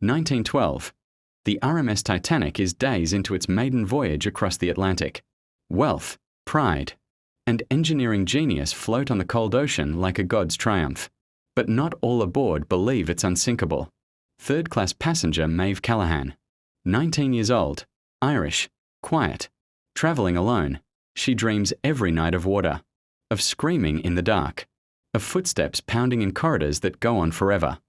1912. The RMS Titanic is days into its maiden voyage across the Atlantic. Wealth, pride, and engineering genius float on the cold ocean like a god's triumph. But not all aboard believe it's unsinkable. Third-class passenger Maeve Callahan, 19 years old, Irish, quiet, traveling alone. She dreams every night of water, of screaming in the dark, of footsteps pounding in corridors that go on forever,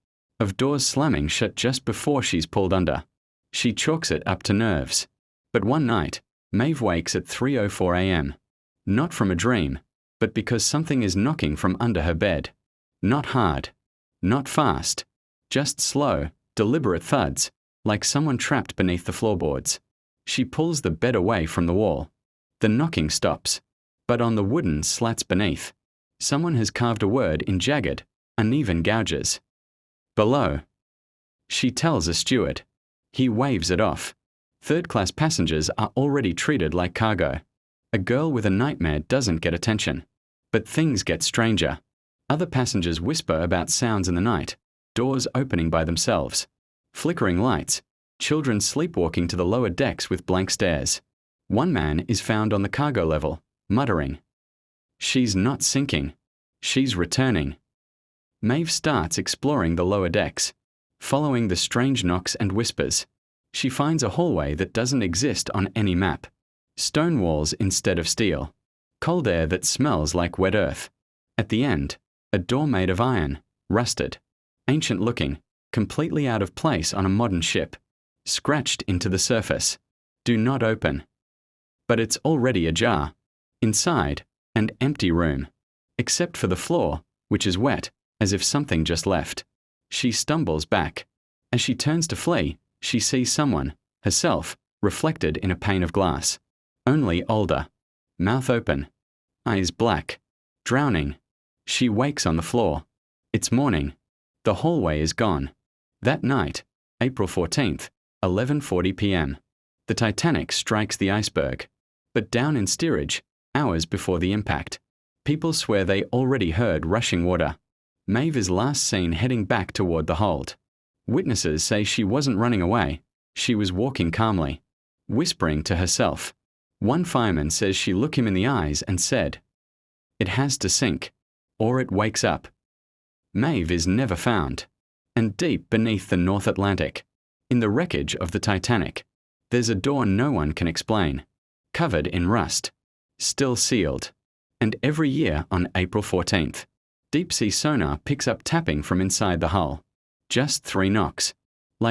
of doors slamming shut just before she's pulled under. She chalks it up to nerves. But one night, Maeve wakes at 3:04 a.m. Not from a dream, but because something is knocking from under her bed. Not hard, not fast, just slow, deliberate thuds, like someone trapped beneath the floorboards. She pulls the bed away from the wall. The knocking stops, but on the wooden slats beneath, someone has carved a word in jagged, uneven gouges. Below. She tells a steward. He waves it off. Third-class passengers are already treated like cargo. A girl with a nightmare doesn't get attention. But things get stranger. Other passengers whisper about sounds in the night, doors opening by themselves, flickering lights, children sleepwalking to the lower decks with blank stares. One man is found on the cargo level, muttering. She's not sinking. She's returning. Maeve starts exploring the lower decks, following the strange knocks and whispers. She finds a hallway that doesn't exist on any map. Stone walls instead of steel. Cold air that smells like wet earth. At the end, a door made of iron, rusted, ancient-looking, completely out of place on a modern ship, scratched into the surface. Do not open. But it's already ajar. Inside, an empty room, except for the floor, which is wet, as if something just left. She stumbles back. As she turns to flee, she sees someone, herself, reflected in a pane of glass. Only older. Mouth open. Eyes black. Drowning. She wakes on the floor. It's morning. The hallway is gone. That night, April 14th, 11:40 p.m. The Titanic strikes the iceberg. But down in steerage, hours before the impact, people swear they already heard rushing water. Maeve is last seen heading back toward the hold. Witnesses say she wasn't running away. She was walking calmly, whispering to herself. One fireman says she looked him in the eyes and said, "It has to sink, or it wakes up." Maeve is never found. And deep beneath the North Atlantic, in the wreckage of the Titanic, there's a door no one can explain, covered in rust, still sealed. And every year on April 14th, deep-sea sonar picks up tapping from inside the hull. Just 3 knocks.